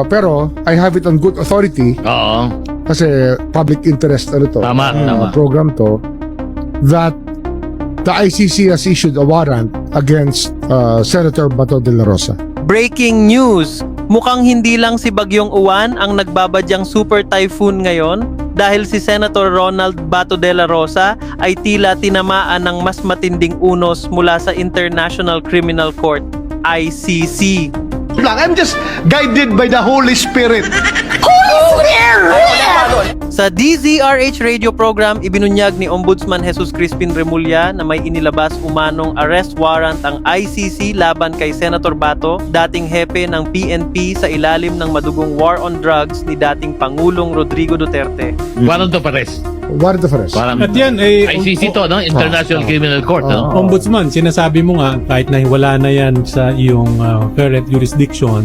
Pero I have it on good authority Oo. kasi public interest Tama, tama. program to, that the ICC has issued a warrant against Senator Bato de la Rosa. Breaking news! Mukhang hindi lang si Bagyong Uwan ang nagbabadyang super typhoon ngayon dahil si Senator Ronald Bato de la Rosa ay tila tinamaan ng mas matinding unos mula sa International Criminal Court, ICC. I'm just guided by the Holy Spirit. Sa DZRH radio program, ibinunyag ni Ombudsman Jesus Crispin Remulla na may inilabas umanong arrest warrant ang ICC laban kay Senator Bato, dating hepe ng PNP sa ilalim ng madugong war on drugs ni dating Pangulong Rodrigo Duterte. Warrant of arrest. Warrant of arrest. Parang At yan, ICC to, no? International Criminal Court, no? Ombudsman, sinasabi mo nga, kahit na wala na yan sa iyong current jurisdiction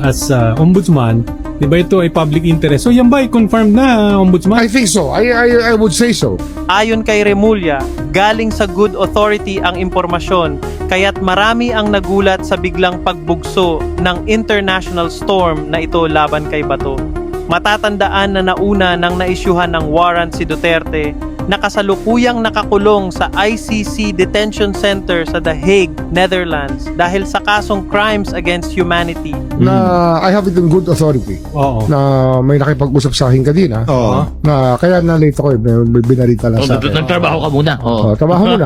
as ombudsman, di ba ito ay public interest? So yan ba ay confirmed na, ombudsman? I think so. I would say so. Ayon kay Remulla, galing sa good authority ang impormasyon, kaya't marami ang nagulat sa biglang pagbugso ng international storm na ito laban kay Bato. Matatandaan na nauna nang naisyuhan ng warrant si Duterte na kasalukuyang nakakulong sa ICC Detention Center sa The Hague, Netherlands dahil sa kasong crimes against humanity. Na I have it on good authority. Oo. Na may nakipag-usap sa akin kanina. Oo. Na kaya na-late ako may binarita lang sa akin. Nagtrabaho ka muna. Oo. Trabaho muna.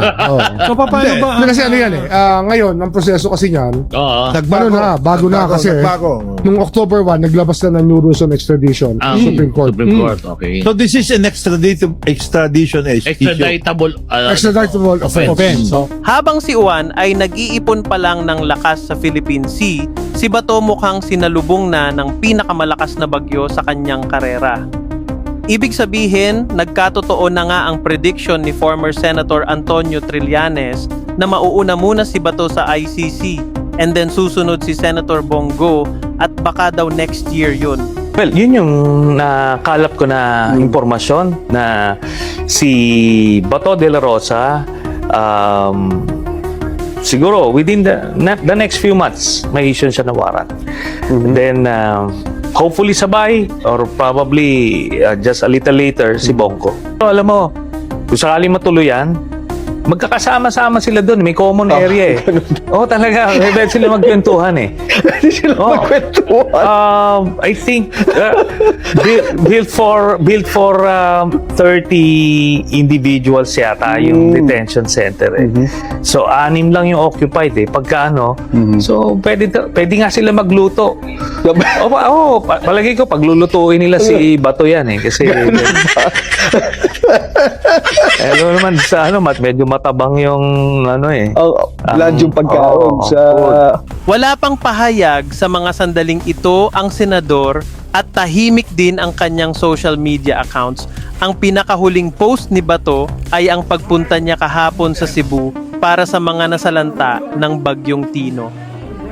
So paano ba? Hindi, kasi ano yan ngayon, ang proseso kasi niyan, Oo. bago na kasi nung October 1, naglabas na ng new rules on extradition Ah, Supreme Court. Supreme Court, okay. So this is an extradition issue. Extraditable. Extraditable offense. So, Habang si Uwan ay nag-iipon pa lang ng lakas sa Philippine Sea, si Bato mukhang sinalubong na ng pinakamalakas na bagyo sa kanyang karera. Ibig sabihin, nagkatotoo na nga ang prediction ni former Senator Antonio Trillanes na mauuna muna si Bato sa ICC and then susunod si Senator Bongo at baka daw next year yun. Well, yun yung nakalap ko na impormasyon na si Bato de la Rosa siguro within the next few months may issue siya na warrant. And then hopefully sabay or probably just a little later si Bongo. So, alam mo, kung sakaling matuloy yan, magkakasama-sama sila doon. May common area talaga. May pwede sila magkwentuhan Pwede sila magkwentuhan. I think built for 30 individuals yata yung detention center So 6 lang yung occupied pagka So pwede nga sila magluto. Palagi ko paglulutuin nila si Bato yan kasi naman sa medyo matabang yung Land yung pagkaon sa... Wala pang pahayag sa mga sandaling ito ang senador at tahimik din ang kanyang social media accounts. Ang pinakahuling post ni Bato ay ang pagpunta niya kahapon sa Cebu para sa mga nasalanta ng Bagyong Tino.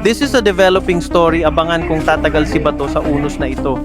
This is a developing story, abangan kung tatagal si Bato sa unos na ito.